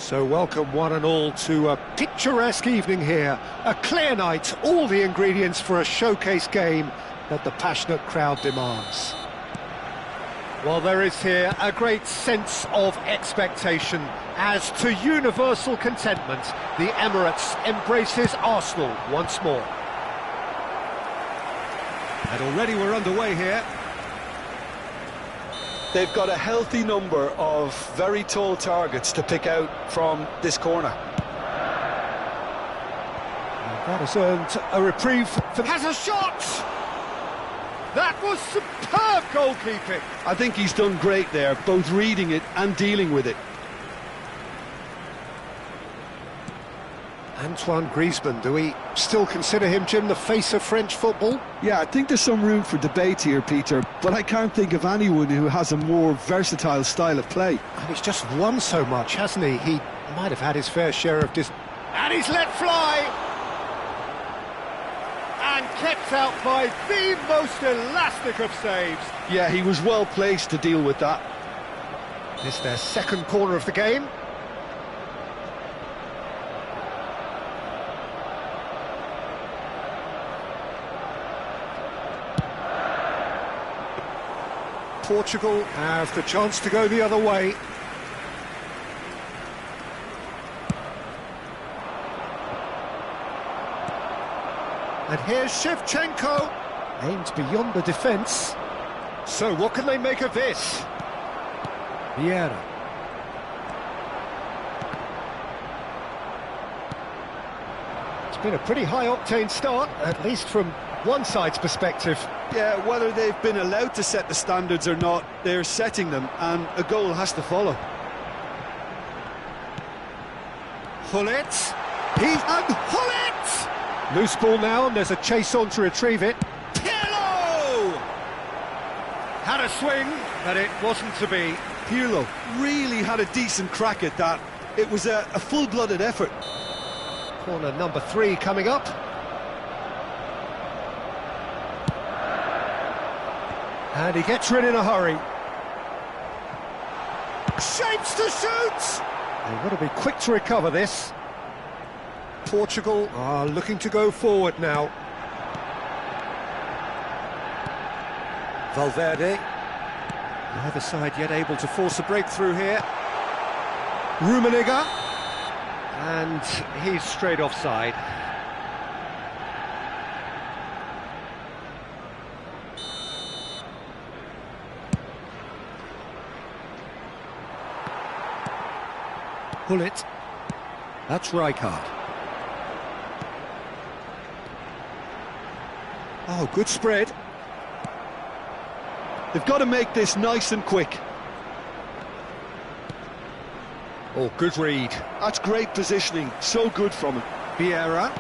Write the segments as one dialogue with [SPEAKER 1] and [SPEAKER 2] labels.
[SPEAKER 1] So welcome one and all to a picturesque evening here. A clear night, all the ingredients for a showcase game that the passionate crowd demands. Well, there is here a great sense of expectation as to universal contentment. The Emirates embraces Arsenal once more. And already we're underway here.
[SPEAKER 2] They've got a healthy number of very tall targets to pick out from this corner.
[SPEAKER 1] That has earned a reprieve for... Has a shot! That was superb goalkeeping.
[SPEAKER 2] I think he's done great there, both reading it and dealing with it.
[SPEAKER 1] Antoine Griezmann, do we still consider him, Jim, the face of French football?
[SPEAKER 2] Yeah, I think there's some room for debate here, Peter, but I can't think of anyone who has a more versatile style of play.
[SPEAKER 1] And he's just won so much, hasn't he? He might have had his fair share of And he's let fly! And kept out by the most elastic of saves.
[SPEAKER 2] Yeah, he was well placed to deal with that.
[SPEAKER 1] This their second corner of the game. Portugal have the chance to go the other way. And here's Shevchenko, aimed beyond the defence. So what can they make of this? Vieira. It's been a pretty high-octane start, at least from one side's perspective.
[SPEAKER 2] Yeah, whether they've been allowed to set the standards or not, they're setting them, and a goal has to follow.
[SPEAKER 1] Hullet. Hullet! Loose ball now, and there's a chase on to retrieve it. Pirlo! Had a swing, but it wasn't to be.
[SPEAKER 2] Pirlo really had a decent crack at that. It was a full-blooded effort.
[SPEAKER 1] Corner number 3 coming up. And he gets rid in a hurry. Shapes to shoot! They've got to be quick to recover this. Portugal are looking to go forward now. Valverde. Neither side yet able to force a breakthrough here. Rummenigge. And he's straight offside. Hullet. That's Rijkaard. Oh, good spread.
[SPEAKER 2] They've got to make this nice and quick.
[SPEAKER 1] Oh, good read.
[SPEAKER 2] That's great positioning, so good from him.
[SPEAKER 1] Vieira.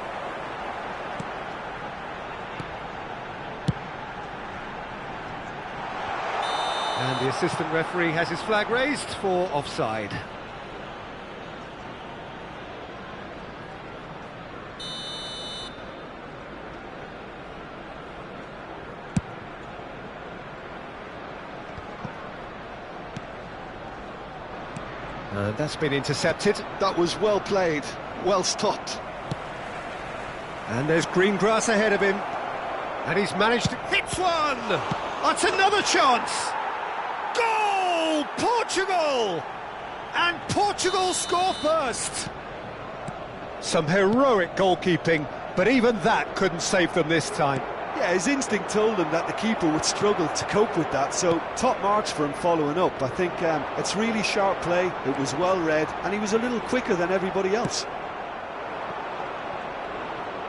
[SPEAKER 1] And the assistant referee has his flag raised for offside. And that's been intercepted.
[SPEAKER 2] That was well played, well stopped.
[SPEAKER 1] And there's green grass ahead of him. And he's managed to... Hits one! That's another chance! Goal! Portugal! And Portugal score first! Some heroic goalkeeping, but even that couldn't save them this time.
[SPEAKER 2] Yeah, his instinct told him that the keeper would struggle to cope with that, so top marks for him following up. I think it's really sharp play, it was well read, and he was a little quicker than everybody else.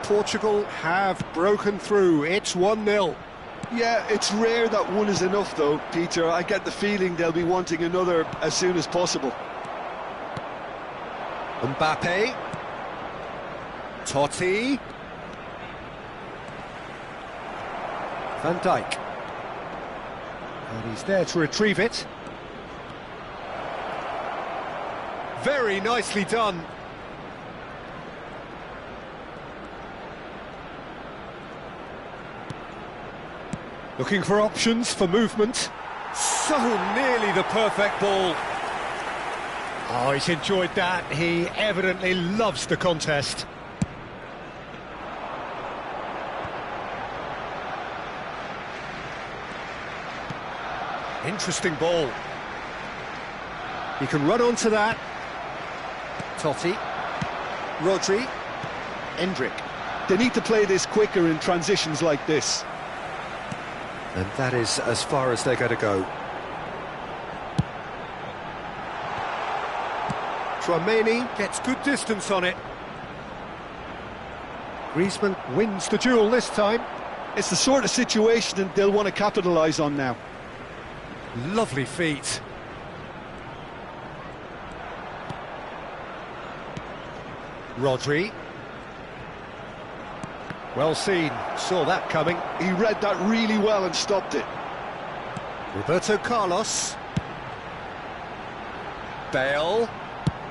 [SPEAKER 1] Portugal have broken through, it's 1-0.
[SPEAKER 2] Yeah, it's rare that one is enough though, Peter. I get the feeling they'll be wanting another as soon as possible.
[SPEAKER 1] Mbappe. Totti. Van Dijk. And he's there to retrieve it. Very nicely done. Looking for options for movement. So nearly the perfect ball. Oh, he's enjoyed that. He evidently loves the contest. Interesting ball. He can run onto that. Totti. Rodri. Endrick.
[SPEAKER 2] They need to play this quicker in transitions like this.
[SPEAKER 1] And that is as far as they're going to go. Tchouaméni gets good distance on it. Griezmann wins the duel this time.
[SPEAKER 2] It's the sort of situation that they'll want to capitalise on now.
[SPEAKER 1] Lovely feet. Rodri. Well seen, saw that coming.
[SPEAKER 2] He read that really well and stopped it.
[SPEAKER 1] Roberto Carlos. Bale.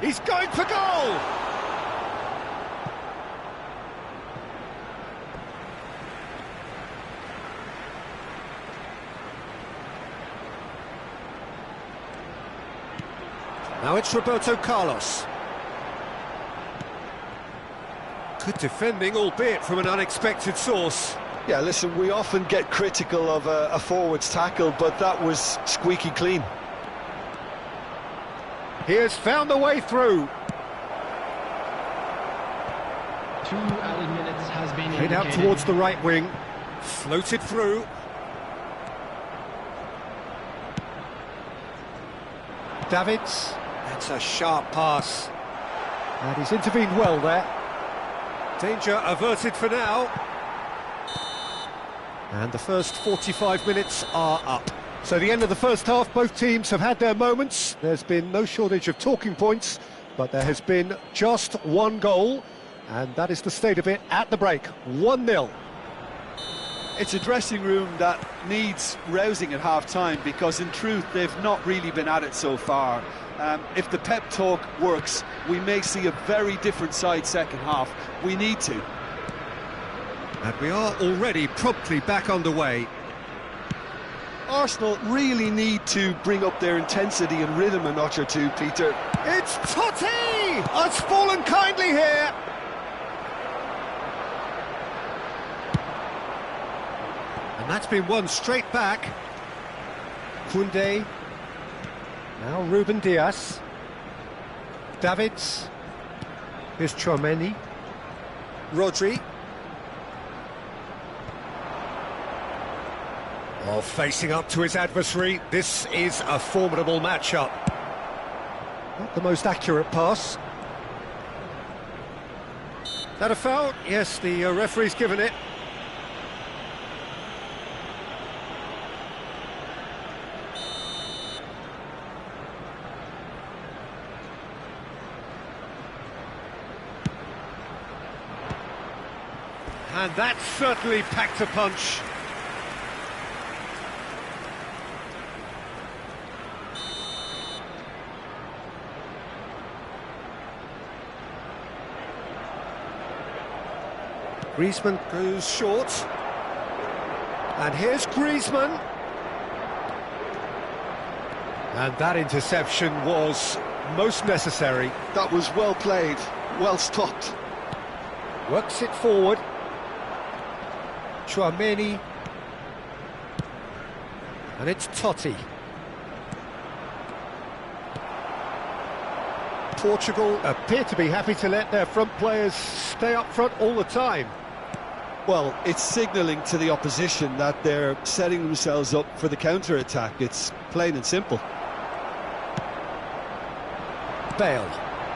[SPEAKER 1] He's going for goal! Now it's Roberto Carlos. Good defending, albeit from an unexpected source.
[SPEAKER 2] Yeah, listen, we often get critical of a forward's tackle, but that was squeaky clean.
[SPEAKER 1] He has found a way through.
[SPEAKER 3] 2 added minutes has been
[SPEAKER 1] Hit out towards the right wing. Floated through. Davids. That's a sharp pass. And he's intervened well there. Danger averted for now. And the first 45 minutes are up. So the end of the first half, both teams have had their moments. There's been no shortage of talking points, but there has been just one goal, and that is the state of it at the break. 1-0.
[SPEAKER 2] It's a dressing room that needs rousing at half-time, because in truth they've not really been at it so far. If the pep talk works, we may see a very different side second half. We need to.
[SPEAKER 1] And we are already promptly back underway.
[SPEAKER 2] Arsenal really need to bring up their intensity and rhythm a notch or two, Peter.
[SPEAKER 1] It's Totti! Has fallen kindly here. And that's been won straight back. Koundé. Now Ruben Dias. Davids. Here's Tchouaméni. Rodri. Oh, facing up to his adversary, this is a formidable matchup. Not the most accurate pass. That a foul? Yes, the referee's given it. And that certainly packed a punch. Griezmann goes short. And here's Griezmann. And that interception was most necessary.
[SPEAKER 2] That was well played, well stopped.
[SPEAKER 1] Works it forward. Tchouaméni. And it's Totti. Portugal appear to be happy to let their front players stay up front all the time.
[SPEAKER 2] Well, it's signalling to the opposition that they're setting themselves up for the counter-attack. It's plain and simple.
[SPEAKER 1] Bale.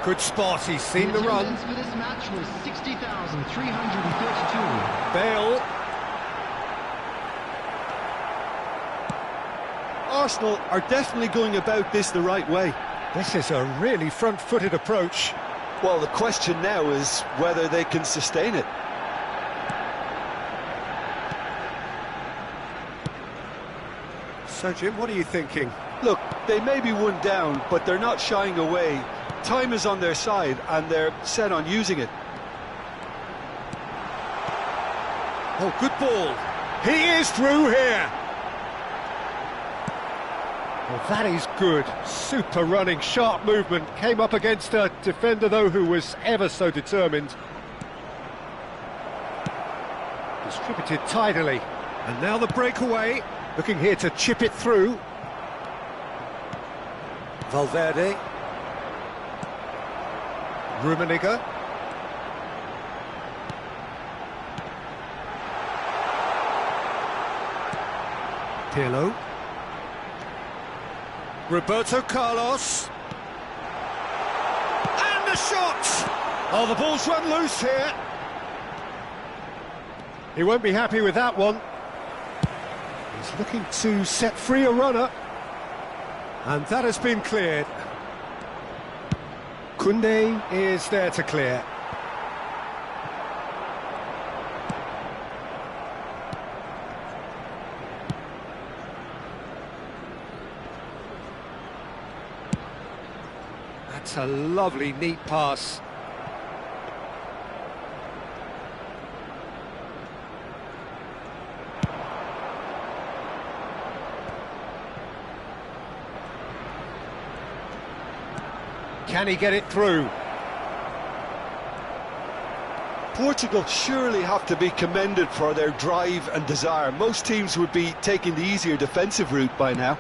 [SPEAKER 1] Good spot, he's seen the run.
[SPEAKER 3] Attendance for this match was 60,332.
[SPEAKER 1] Bale.
[SPEAKER 2] Arsenal are definitely going about this the right way.
[SPEAKER 1] This is a really front-footed approach.
[SPEAKER 2] Well, the question now is whether they can sustain it.
[SPEAKER 1] So, Jim, what are you thinking?
[SPEAKER 2] Look, they may be one down, but they're not shying away. Time is on their side, and they're set on using it.
[SPEAKER 1] Oh, good ball. He is through here. Well, that is good. Super running, sharp movement. Came up against a defender, though, who was ever so determined. Distributed tidily. And now the breakaway. Looking here to chip it through. Valverde. Rummenigge. Pirlo. Roberto Carlos. And the shot! Oh, the ball's run loose here. He won't be happy with that one. He's looking to set free a runner. And that has been cleared. Koundé is there to clear. That's a lovely, neat pass. Can he get it through?
[SPEAKER 2] Portugal surely have to be commended for their drive and desire. Most teams would be taking the easier defensive route by now.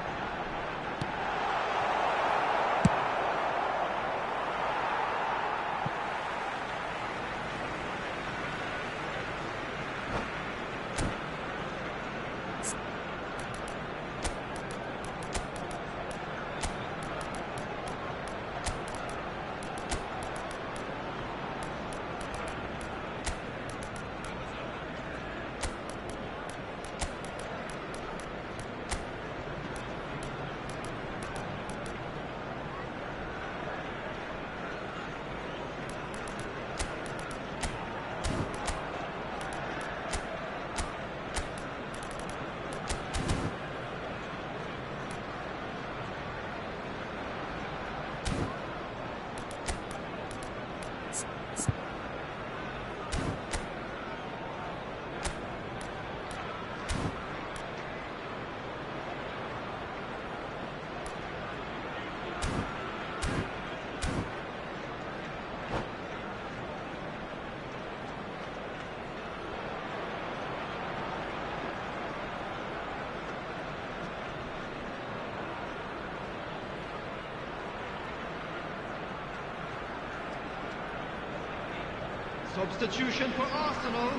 [SPEAKER 3] Substitution for Arsenal.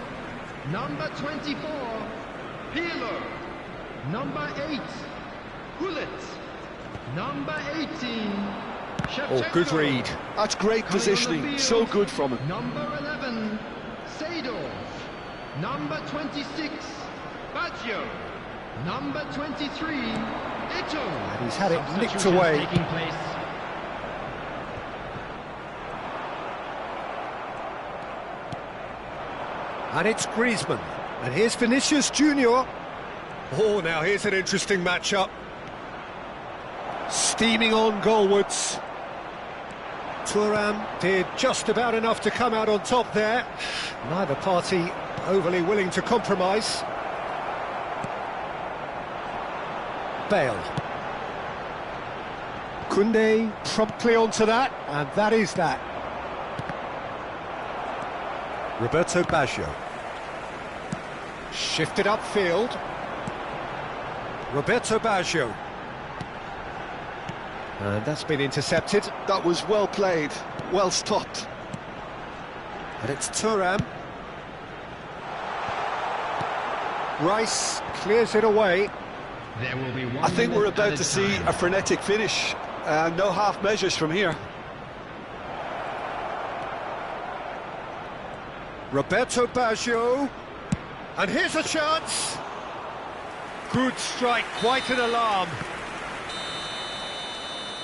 [SPEAKER 3] Number 24, Pirlo. Number 8, Gullit. Number 18, Shevchenko.
[SPEAKER 1] Oh, good read.
[SPEAKER 2] That's great positioning, so good from him.
[SPEAKER 3] Number 11, Seedorf. Number 26, Baggio. Number 23, Ito.
[SPEAKER 1] And he's had it nicked away.
[SPEAKER 3] Taking place.
[SPEAKER 1] And it's Griezmann. And here's Vinicius Junior. Oh, now here's an interesting matchup. Steaming on goalwards. Thuram did just about enough to come out on top there. Neither party overly willing to compromise. Bale. Koundé promptly onto that, and that is that. Roberto Baggio. Shifted upfield. Roberto Baggio. And that's been intercepted.
[SPEAKER 2] That was well played, well stopped.
[SPEAKER 1] And it's Thuram. Rice clears it away.
[SPEAKER 3] There will be one
[SPEAKER 2] I think we're
[SPEAKER 3] minute
[SPEAKER 2] about
[SPEAKER 3] at
[SPEAKER 2] to see
[SPEAKER 3] time.
[SPEAKER 2] a frenetic finish. No half measures from here.
[SPEAKER 1] Roberto Baggio. And here's a chance. Good strike, quite an alarm.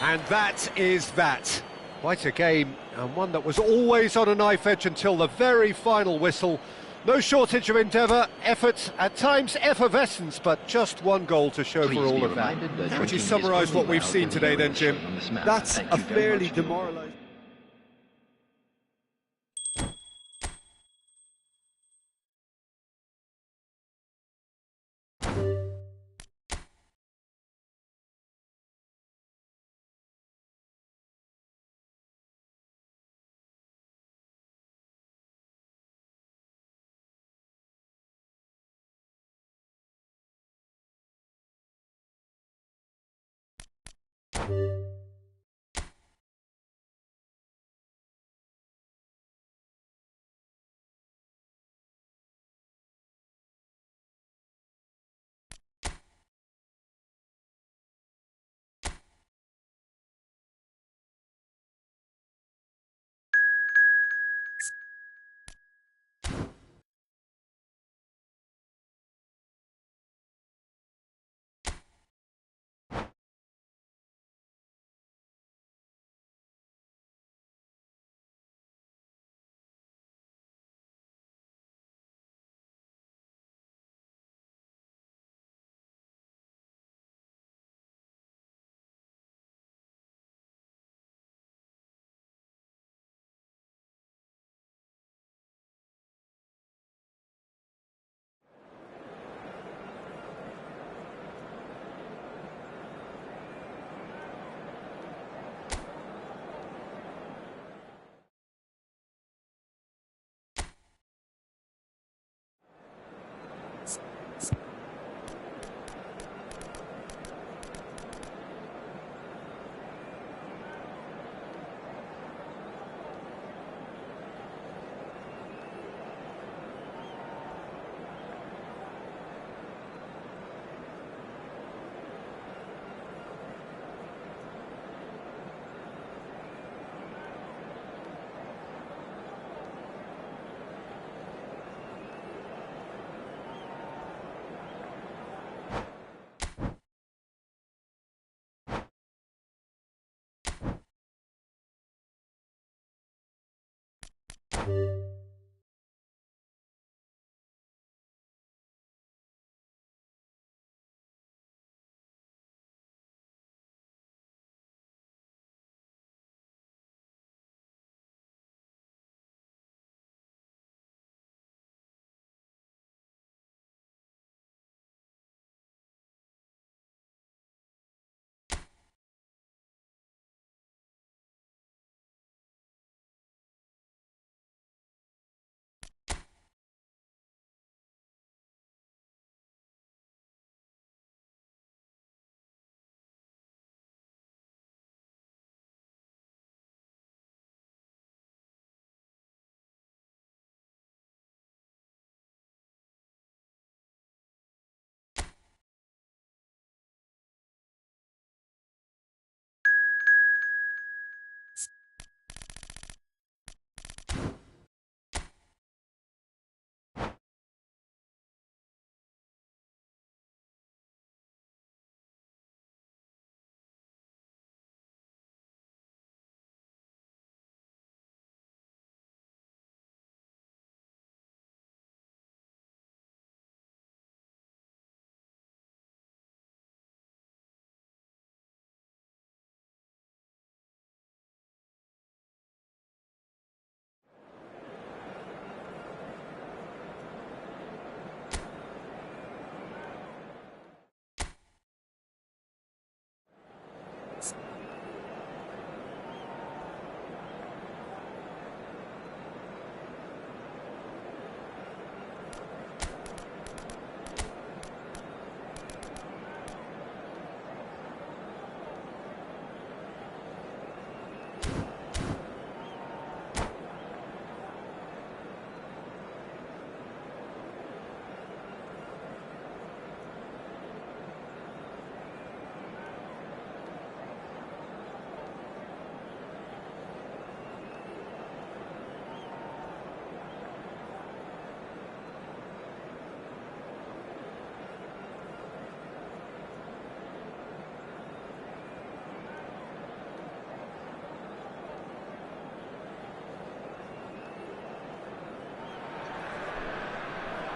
[SPEAKER 1] And that is that. Quite a game, and one that was always on a knife edge until the very final whistle. No shortage of endeavour, effort, at times effervescence, but just one goal to show for all of that. How would you summarise what we've seen today then, Jim?
[SPEAKER 2] That's a fairly demoralising...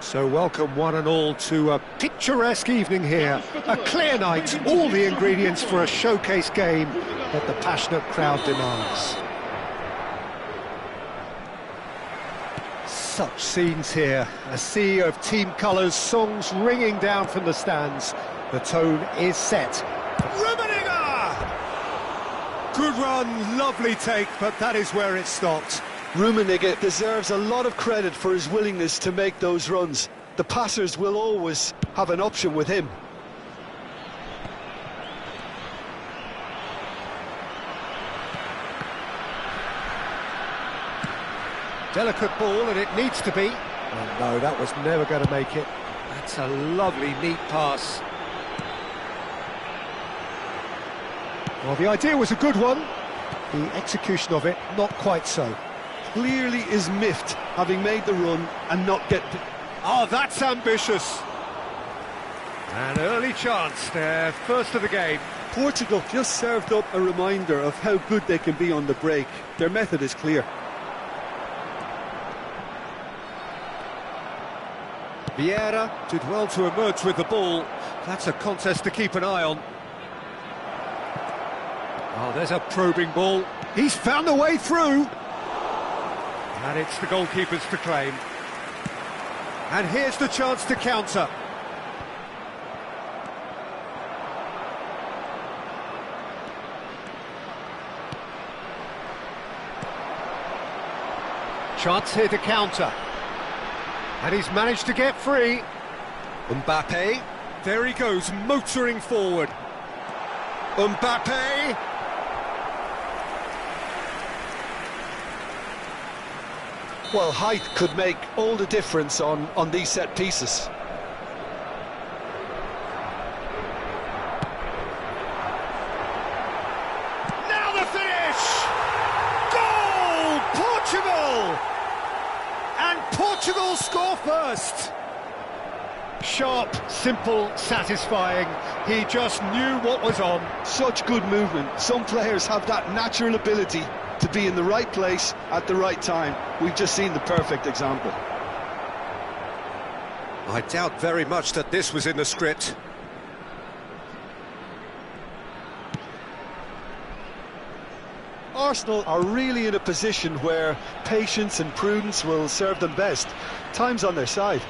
[SPEAKER 1] So welcome one and all to a picturesque evening here. A clear night, all the ingredients for a showcase game that the passionate crowd demands. Such scenes here, a sea of team colours, songs ringing down from the stands. The tone is set. Rummenigge! Good run, lovely take, but that is where it stopped.
[SPEAKER 2] Rummenigge deserves a lot of credit for his willingness to make those runs. The passers will always have an option with him.
[SPEAKER 1] Delicate ball, and it needs to be. Oh, no, that was never going to make it. That's a lovely, neat pass. Well, the idea was a good one. The execution of it, not quite so.
[SPEAKER 2] Clearly is miffed, having made the run and not get...
[SPEAKER 1] Oh, that's ambitious. An early chance, their first of the game.
[SPEAKER 2] Portugal just served up a reminder of how good they can be on the break. Their method is clear.
[SPEAKER 1] Vieira did well to emerge with the ball. That's a contest to keep an eye on. Oh, there's a probing ball. He's found a way through. And it's the goalkeeper's to claim. And here's the chance to counter. Chance here to counter. And he's managed to get free. Mbappe. There he goes, motoring forward. Mbappe.
[SPEAKER 2] Well, height could make all the difference on these set pieces.
[SPEAKER 1] Now the finish! Goal! Portugal! And Portugal score first. Sharp, simple, satisfying. He just knew what was on.
[SPEAKER 2] Such good movement. Some players have that natural ability to be in the right place at the right time. We've just seen the perfect example.
[SPEAKER 1] I doubt very much that this was in the script.
[SPEAKER 2] Arsenal are really in a position where patience and prudence will serve them best. Time's on their side.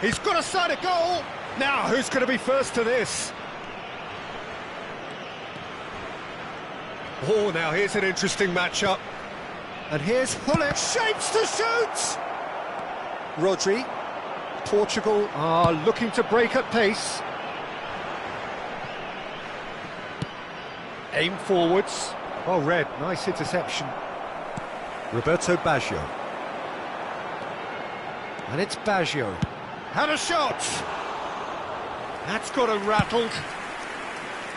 [SPEAKER 1] He's got a side of goal. Now, who's going to be first to this? Oh, now here's an interesting matchup. And here's Hullet, shapes to shoot! Rodri. Portugal are looking to break at pace. Aim forwards. Well read, nice interception. Roberto Baggio. And it's Baggio. Had a shot! That's got him rattled.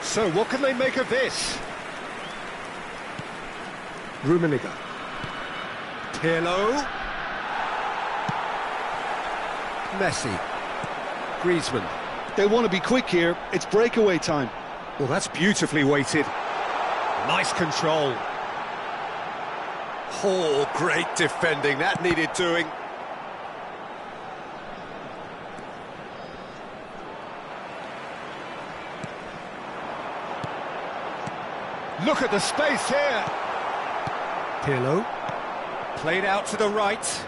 [SPEAKER 1] So what can they make of this? Rummenigge. Pirlo. Messi. Griezmann.
[SPEAKER 2] They want to be quick here. It's breakaway time.
[SPEAKER 1] Well, that's beautifully weighted. Nice control. Oh, great defending. That needed doing. Look at the space here. Pirlo. Played out to the right.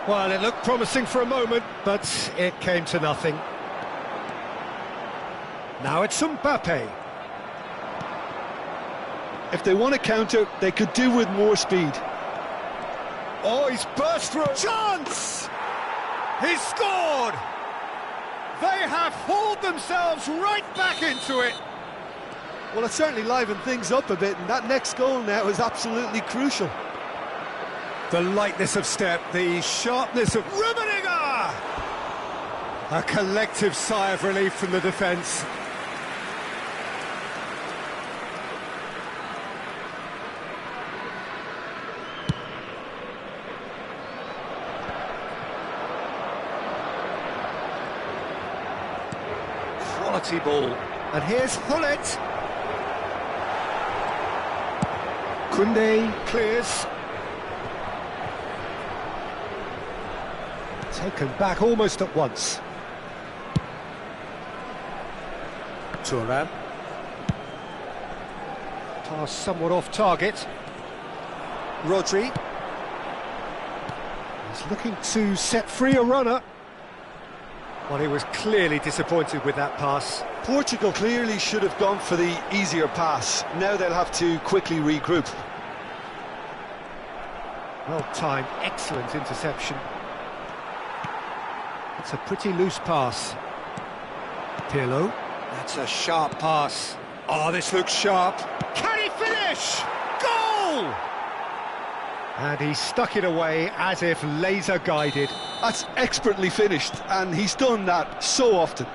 [SPEAKER 1] Well, it looked promising for a moment, but it came to nothing. Now it's Mbappe.
[SPEAKER 2] If they want to counter, they could do with more speed.
[SPEAKER 1] Oh, he's burst through. Chance! He's scored! They have hauled themselves right back into it.
[SPEAKER 2] Well, it certainly livened things up a bit, and that next goal now is absolutely crucial.
[SPEAKER 1] The lightness of step, the sharpness of Rummenigge! A collective sigh of relief from the defence. Quality ball. And here's Hullet. Koundé clears. Taken back almost at once. Thuram. Pass somewhat off target. Rodri. He's looking to set free a runner. Well, he was clearly disappointed with that pass.
[SPEAKER 2] Portugal clearly should have gone for the easier pass. Now they'll have to quickly regroup.
[SPEAKER 1] Well timed, excellent interception. It's a pretty loose pass. Pirlo. That's a sharp pass. Oh, this looks sharp. Can he finish? Goal! goal! And he stuck it away as if laser guided.
[SPEAKER 2] That's expertly finished, and he's done that so often.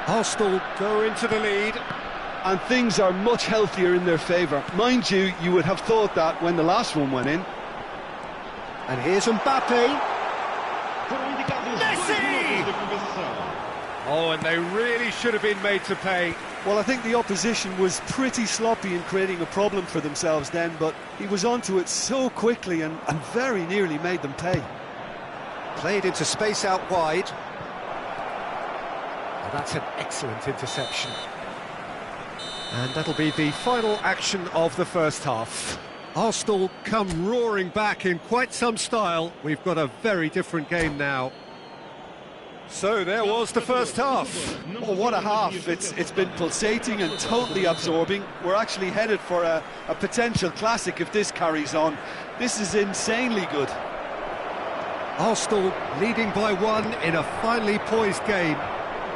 [SPEAKER 1] Arsenal go into the lead.
[SPEAKER 2] And things are much healthier in their favour. Mind you, you would have thought that when the last one went in.
[SPEAKER 1] And here's Mbappe. Messi! Oh, and they really should have been made to pay.
[SPEAKER 2] Well, I think the opposition was pretty sloppy in creating a problem for themselves then, but he was onto it so quickly and very nearly made them pay.
[SPEAKER 1] Played into space out wide. Oh, that's an excellent interception. And that'll be the final action of the first half. Arsenal come roaring back in quite some style. We've got a very different game now. So there was the first half.
[SPEAKER 2] Oh, what a half. It's been pulsating and totally absorbing. We're actually headed for a potential classic if this carries on. This is insanely good.
[SPEAKER 1] Arsenal leading by 1 in a finely poised game.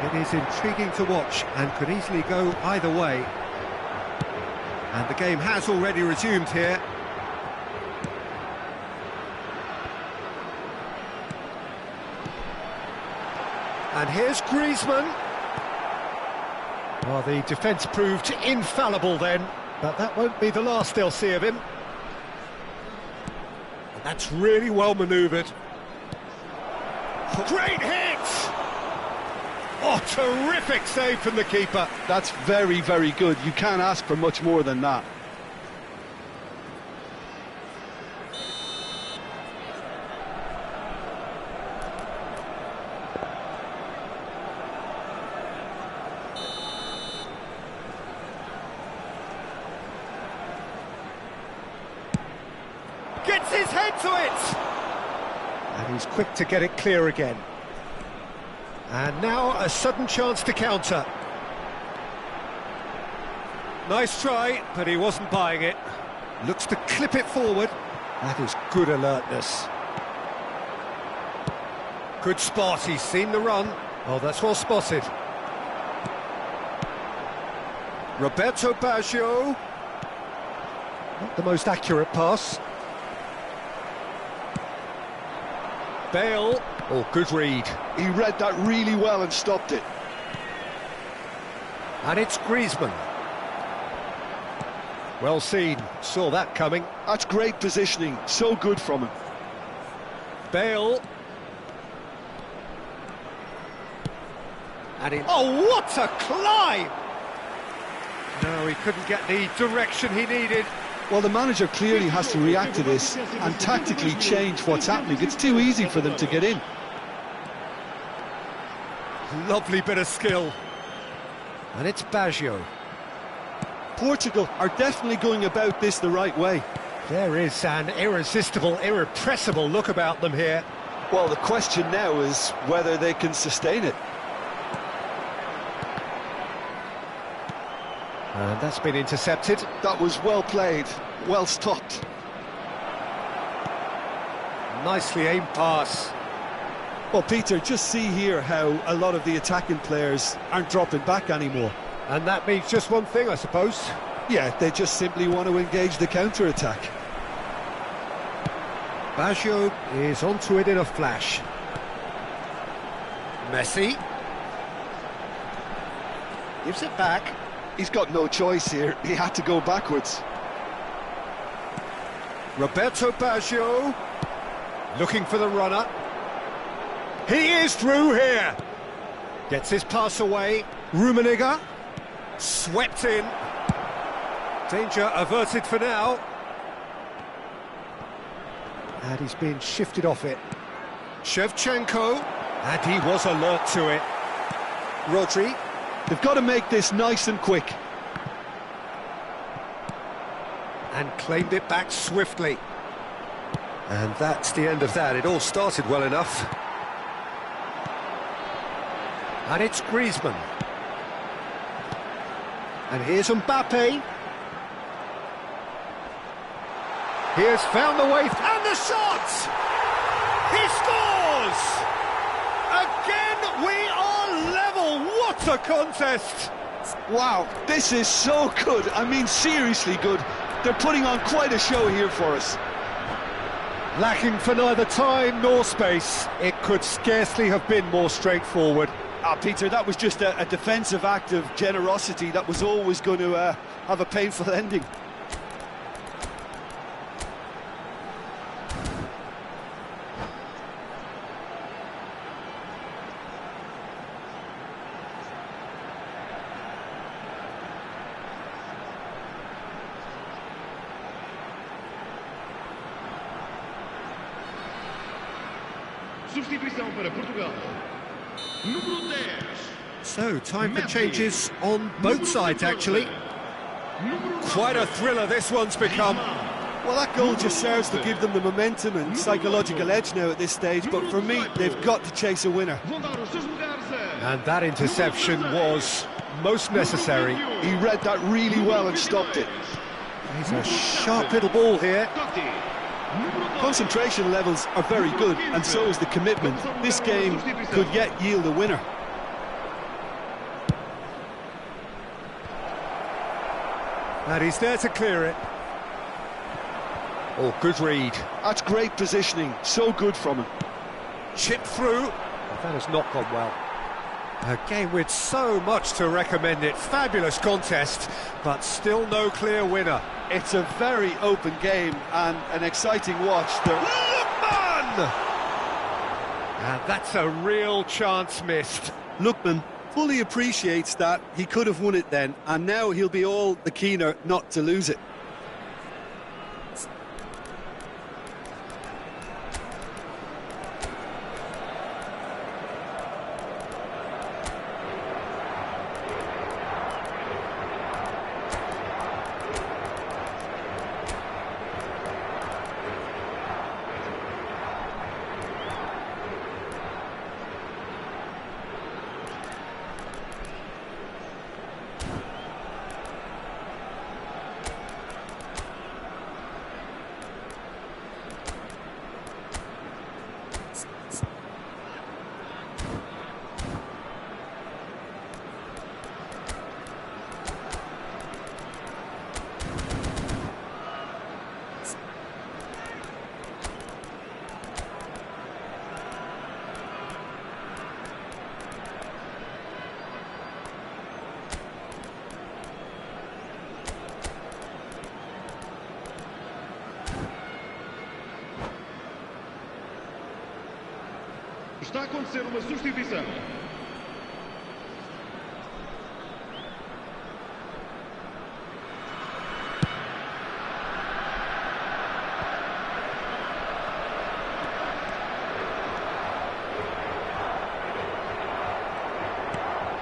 [SPEAKER 1] It is intriguing to watch and could easily go either way. And the game has already resumed here. And here's Griezmann. Well, the defence proved infallible then, but that won't be the last they'll see of him. And that's really well manoeuvred. Great hit! Oh, terrific save from the keeper.
[SPEAKER 2] That's very, very good. You can't ask for much more than that.
[SPEAKER 1] Gets his head to it! And he's quick to get it clear again. And now a sudden chance to counter. Nice try, but he wasn't buying it. Looks to clip it forward. That is good alertness. Good spot, he's seen the run. Oh, that's well spotted. Roberto Baggio. Not the most accurate pass. Bale. Oh, good read.
[SPEAKER 2] He read that really well and stopped it.
[SPEAKER 1] And it's Griezmann. Well seen, saw that coming.
[SPEAKER 2] That's great positioning, so good from him.
[SPEAKER 1] Bale. And oh, what a climb! No, he couldn't get the direction he needed.
[SPEAKER 2] Well, the manager clearly has to react to this and tactically change what's happening. It's too easy for them to get in.
[SPEAKER 1] Lovely bit of skill. And it's Baggio.
[SPEAKER 2] Portugal are definitely going about this the right way.
[SPEAKER 1] There is an irresistible, irrepressible look about them here.
[SPEAKER 2] Well, the question now is whether they can sustain it.
[SPEAKER 1] And that's been intercepted.
[SPEAKER 2] That was well played, well stopped.
[SPEAKER 1] Nicely aimed pass.
[SPEAKER 2] Well, Peter, just see here how a lot of the attacking players aren't dropping back anymore.
[SPEAKER 1] And that means just one thing, I suppose.
[SPEAKER 2] Yeah, they just simply want to engage the counter-attack.
[SPEAKER 1] Baggio is onto it in a flash. Messi. Gives it back.
[SPEAKER 2] He's got no choice here. He had to go backwards.
[SPEAKER 1] Roberto Baggio. Looking for the runner. He is through here. Gets his pass away. Rummenigge. Swept in. Danger averted for now. And he's being shifted off it. Shevchenko. And he was alert to it. Rodri.
[SPEAKER 2] They've got to make this nice and quick.
[SPEAKER 1] And claimed it back swiftly. And that's the end of that. It all started well enough. And it's Griezmann. And here's Mbappe. He has found the way, and the shot! He scores! Again, we are level. What a contest!
[SPEAKER 2] Wow, this is so good. I mean, seriously good. They're putting on quite a show here for us.
[SPEAKER 1] Lacking for neither time nor space. It could scarcely have been more straightforward.
[SPEAKER 2] Peter, that was just a defensive act of generosity that was always going to have a painful ending.
[SPEAKER 3] Substituição para Portugal. Número 10.
[SPEAKER 1] So, time for changes on both sides, actually. Quite a thriller this one's become.
[SPEAKER 2] Well, that goal just serves to give them the momentum and psychological edge now at this stage, but for me, they've got to chase a winner.
[SPEAKER 1] And that interception was most necessary.
[SPEAKER 2] He read that really well and stopped it.
[SPEAKER 1] He's a sharp little ball here.
[SPEAKER 2] Concentration levels are very good, and so is the commitment. This game could yet yield a winner.
[SPEAKER 1] And he's there to clear it. Oh, good read.
[SPEAKER 2] That's great positioning, so good from him.
[SPEAKER 1] Chipped through. But that has not gone well. A game with so much to recommend it. Fabulous contest, but still no clear winner.
[SPEAKER 2] It's a very open game and an exciting watch.
[SPEAKER 1] Lookman! And that's a real chance missed.
[SPEAKER 2] Lookman fully appreciates that he could have won it then, and now he'll be all the keener not to lose it.
[SPEAKER 3] Está a acontecer uma substituição.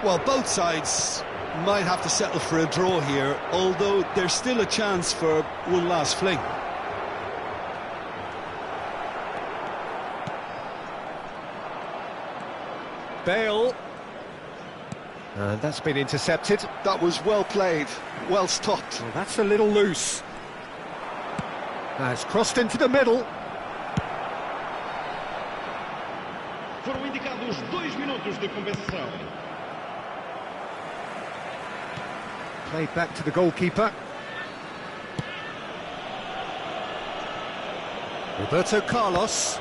[SPEAKER 2] Well, both sides might have to settle for a draw here, although there's still a chance for one last fling.
[SPEAKER 1] Bale. And that's been intercepted.
[SPEAKER 2] That was well played, well stopped.
[SPEAKER 1] Well, that's a little loose. It's crossed into the middle.
[SPEAKER 3] Foram indicados 2 minutos de compensação.
[SPEAKER 1] Played back to the goalkeeper. Roberto Carlos.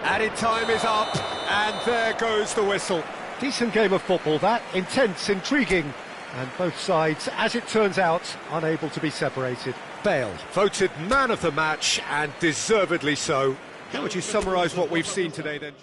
[SPEAKER 1] Added time is up, and there goes the whistle. Decent game of football, that. Intense, intriguing, and both sides, as it turns out, unable to be separated. Bale, voted man of the match, and deservedly so. How would you summarise what we've seen today, then?